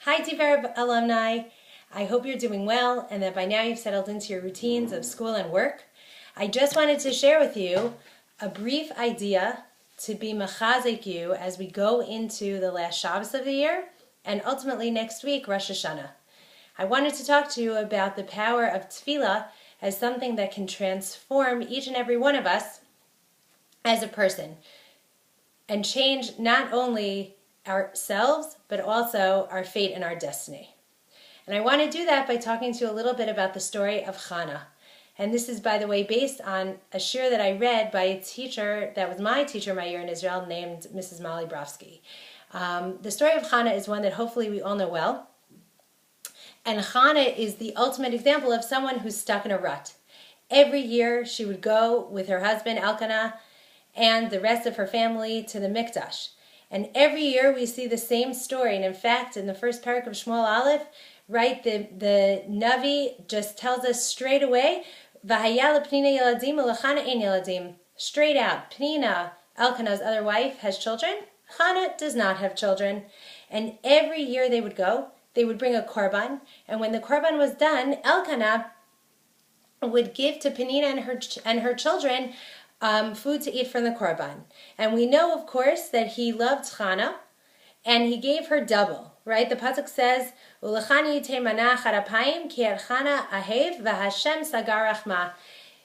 Hi, Tiver alumni. I hope you're doing well and that by now you've settled into your routines of school and work. I just wanted to share with you a brief idea to be machazek you as we go into the last Shabbos of the year and ultimately next week, Rosh Hashanah. I wanted to talk to you about the power of tefillah as something that can transform each and every one of us as a person and change not only ourselves, but also our fate and our destiny. And I want to do that by talking to you a little bit about the story of Chana. And this is, by the way, based on a shir that I read by a teacher that was my teacher my year in Israel named Mrs. Molly Brovsky. The story of Chana is one that hopefully we all know well. And Chana is the ultimate example of someone who's stuck in a rut. Every year she would go with her husband Elkanah and the rest of her family to the Mikdash. And every year we see the same story. And in fact, in the first parak of Shmuel Aleph, right, the Navi just tells us straight away, V'haya lePnina yeladim u'leChana ein yeladim. Straight out, Pnina, Elkanah's other wife, has children. Chana does not have children. And every year they would go, they would bring a korban. And when the korban was done, Elkanah would give to Pnina and her children food to eat from the korban. And we know, of course, that he loved Chana, and he gave her double, right? The pasuk says, "Ulechani yitei mana charapayim ki el Chana ahev v'Hashem sagar rachma."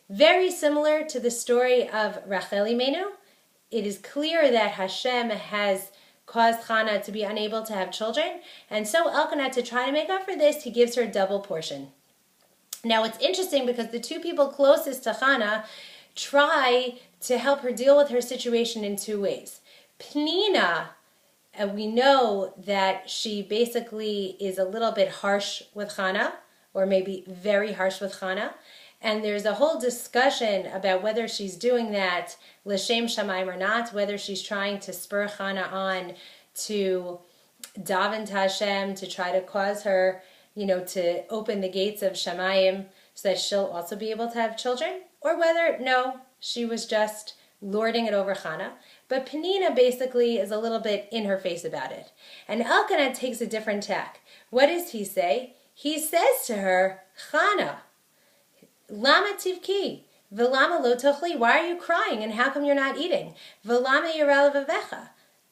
Very similar to the story of Rachel Imenu. It is clear that Hashem has caused Chana to be unable to have children, and so Elkanah, to try to make up for this, he gives her a double portion. Now, it's interesting because the two people closest to Chana try to help her deal with her situation in two ways. Pnina, we know that she basically is a little bit harsh with Chana, or maybe very harsh with Chana, and there's a whole discussion about whether she's doing that l'shem shamayim or not, whether she's trying to spur Chana on to daven to Hashem, to try to cause her, to open the gates of shamayim so that she'll also be able to have children, or whether, no, she was just lording it over Chana. But Penina basically is a little bit in her face about it. And Elkanah takes a different tack. What does he say? He says to her, Chana, lama tivki, v'lama lo tochli, why are you crying and how come you're not eating? V'lama yira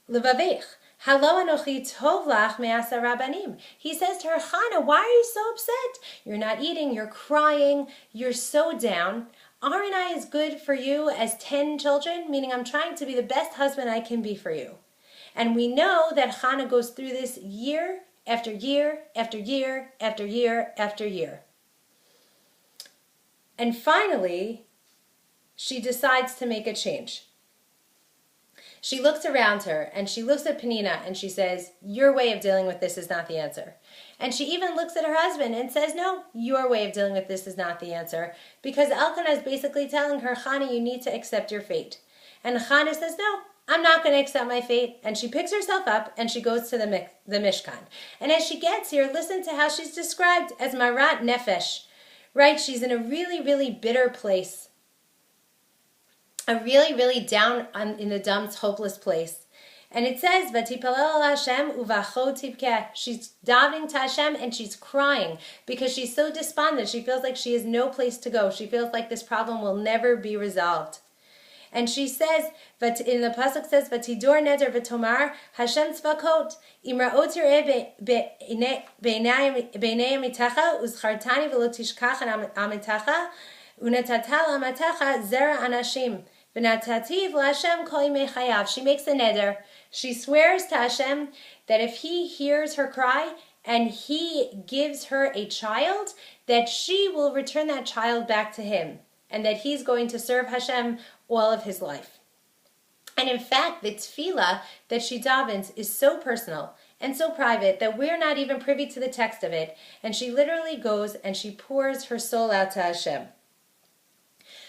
levavech, halo anochi tov lach me'asa rabbanim. He says to her, Chana, why are you so upset? You're not eating, you're crying, you're so down. Aren't I as good for you as 10 children? Meaning I'm trying to be the best husband I can be for you. And we know that Chana goes through this year after year after year after year after year. And finally, she decides to make a change. She looks around her and she looks at Penina and she says, your way of dealing with this is not the answer. And she even looks at her husband and says, no, your way of dealing with this is not the answer. Because Elkanah is basically telling her, Chana, you need to accept your fate. And Chana says, no, I'm not going to accept my fate. And she picks herself up and she goes to the Mishkan. And as she gets here, listen to how she's described as Marat Nefesh. Right? She's in a really, really bitter place. A really, really down in the dumps, hopeless place. And it says, Vatipalel al Hashem uvacho tivkeh. She's davening to Hashem and she's crying because she's so despondent. She feels like she has no place to go. She feels like this problem will never be resolved. And she says, in the pasuk says, Vatidor neder v'tomar Hashem tzvakot imraot yireh beinei amitecha uzchartani v'lo tishkach an amitecha unatatal amatecha zera anashim. She makes a neder. She swears to Hashem that if he hears her cry and he gives her a child, that she will return that child back to him and that he's going to serve Hashem all of his life. And in fact, the tefillah that she davens is so personal and so private that we're not even privy to the text of it. And she literally goes and she pours her soul out to Hashem.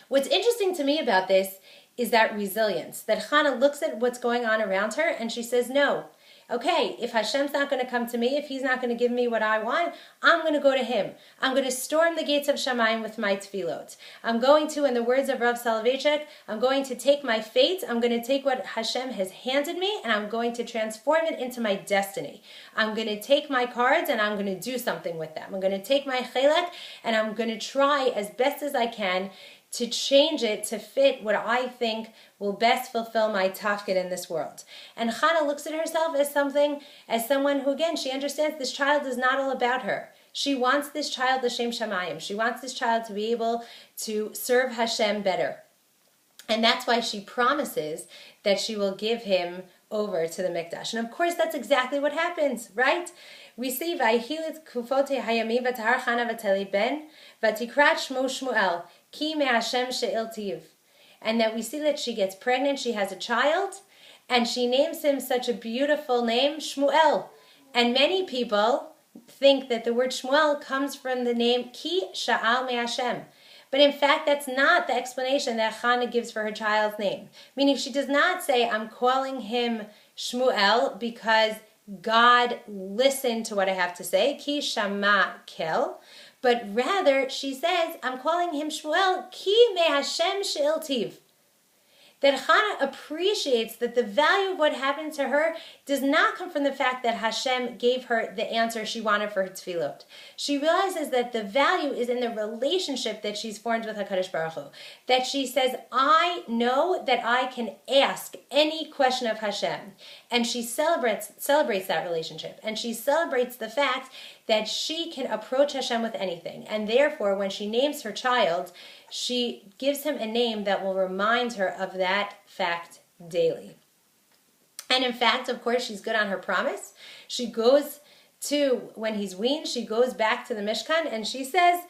What's interesting to me about this is that resilience, that Chana looks at what's going on around her and she says, no, okay, if Hashem's not going to come to me, if he's not going to give me what I want, I'm going to go to him. I'm going to storm the gates of Shamayim with my tefillot. I'm going to, in the words of Rav Soloveitchik, I'm going to take my fate, I'm going to take what Hashem has handed me, and I'm going to transform it into my destiny. I'm going to take my cards and I'm going to do something with them. I'm going to take my chelek and I'm going to try as best as I can to change it to fit what I think will best fulfill my tafkid in this world. And Chana looks at herself as someone who, again, she understands this child is not all about her. She wants this child l'shem shamayim. She wants this child to be able to serve Hashem better. And that's why she promises that she will give him over to the mikdash. And of course, that's exactly what happens, right? We see Vayihilit kufote hayami v'tahar Chana v'teli ben v'tikrat shmo Shmuel ki me Hashem she'il tiv. And that we see that she gets pregnant, she has a child, and she names him such a beautiful name, Shmuel. And many people think that the word Shmuel comes from the name ki sha'al me Hashem. But in fact, that's not the explanation that Chana gives for her child's name. Meaning she does not say, I'm calling him Shmuel because God listened to what I have to say, ki shama kel. But rather, she says, I'm calling him Shmuel, ki me Hashem she'il tiv. That Chana appreciates that the value of what happened to her does not come from the fact that Hashem gave her the answer she wanted for her tefillot. She realizes that the value is in the relationship that she's formed with HaKadosh Baruch Hu. That she says, I know that I can ask any question of Hashem. And she celebrates that relationship. And she celebrates the fact that she can approach Hashem with anything. And therefore, when she names her child, she gives him a name that will remind her of that fact daily. And in fact, of course, she's good on her promise. She goes to, when he's weaned, she goes back to the Mishkan and she says,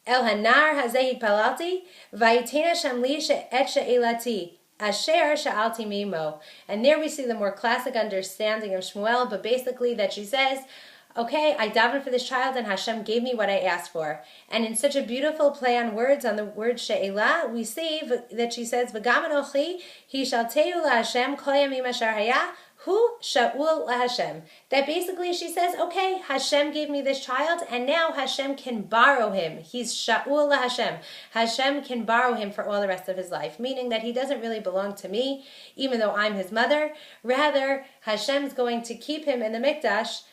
El hanar hazehi palalti, vayitena shamli she'et she'elati, asher sha'alti mimo. And there we see the more classic understanding of Shmuel, but basically that she says, okay, I davened for this child and Hashem gave me what I asked for. And in such a beautiful play on words, on the word she'elah, we see that she says, V'gam anochi, hishalteu la'Hashem kol yamim asher haya, hu sha'ul la'Hashem. That basically she says, okay, Hashem gave me this child and now Hashem can borrow him. He's sha'ul la'Hashem. Hashem can borrow him for all the rest of his life, meaning that he doesn't really belong to me, even though I'm his mother. Rather, Hashem's going to keep him in the mikdash,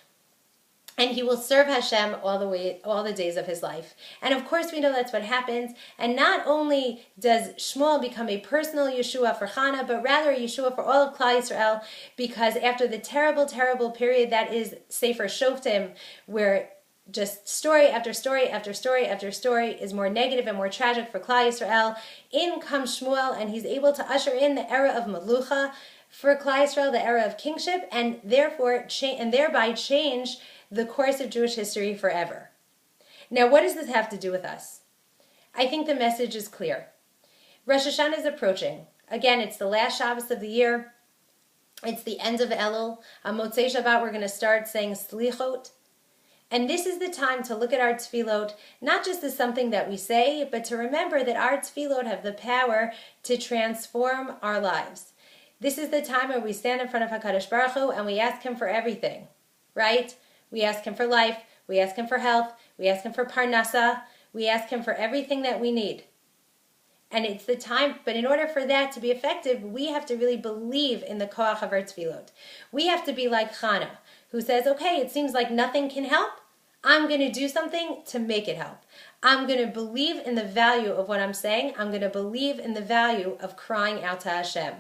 and he will serve Hashem all the days of his life. And of course we know that's what happens. And not only does Shmuel become a personal Yeshua for Chana, but rather a Yeshua for all of Klal Yisrael, because after the terrible, terrible period that is Sefer Shoftim, where just story after story after story after story is more negative and more tragic for Klal Yisrael, in comes Shmuel, and he's able to usher in the era of Melucha for Klal Yisrael, the era of kingship, and thereby change the course of Jewish history forever. Now, what does this have to do with us? I think the message is clear. Rosh Hashanah is approaching. Again, it's the last Shabbos of the year. It's the end of Elul. On Motzei Shabbat, we're going to start saying Slichot. And this is the time to look at our tefillot, not just as something that we say, but to remember that our tefillot have the power to transform our lives. This is the time where we stand in front of HaKadosh Baruch Hu and we ask him for everything, right? We ask him for life, we ask him for health, we ask him for parnasa, we ask him for everything that we need. And it's the time, but in order for that to be effective, we have to really believe in the koach of our tefillot. We have to be like Chana, who says, okay, it seems like nothing can help, I'm going to do something to make it help. I'm going to believe in the value of what I'm saying, I'm going to believe in the value of crying out to Hashem.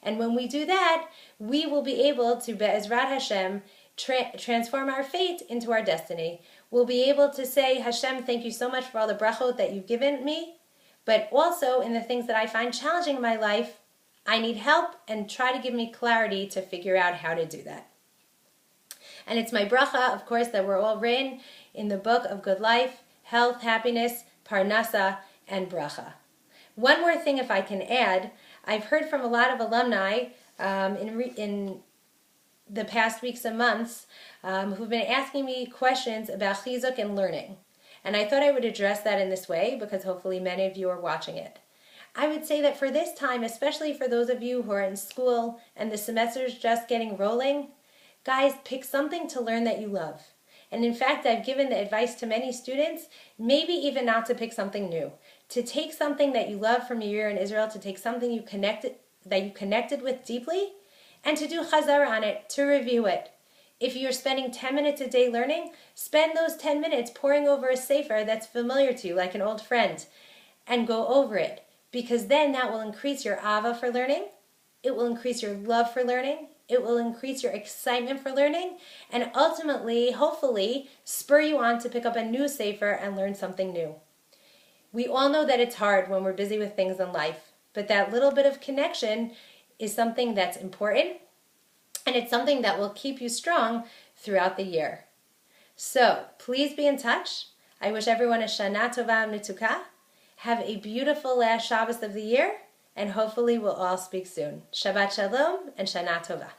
And when we do that, we will be able to, Be'ezrat Hashem, transform our fate into our destiny. We'll be able to say, Hashem, thank you so much for all the brachot that you've given me, but also in the things that I find challenging in my life, I need help, and try to give me clarity to figure out how to do that. And it's my bracha, of course, that we're all written in the book of good life, health, happiness, parnasa, and bracha. One more thing if I can add, I've heard from a lot of alumni in the past weeks and months who've been asking me questions about chizuk and learning. And I thought I would address that in this way because hopefully many of you are watching it. I would say that for this time, especially for those of you who are in school and the semester's just getting rolling, Guys, pick something to learn that you love. And in fact, I've given the advice to many students, maybe even not to pick something new. To take something that you love from your year in Israel, to take something that you connected with deeply, and to do chazara on it, to review it. If you're spending 10 minutes a day learning, spend those 10 minutes poring over a sefer that's familiar to you, like an old friend, and go over it. Because then that will increase your ava for learning, it will increase your love for learning, it will increase your excitement for learning, and ultimately, hopefully, spur you on to pick up a new sefer and learn something new. We all know that it's hard when we're busy with things in life, but that little bit of connection is something that's important, and it's something that will keep you strong throughout the year. So, please be in touch. I wish everyone a Shana Tova Mituka. Have a beautiful last Shabbos of the year, and hopefully we'll all speak soon. Shabbat Shalom and Shana Tova.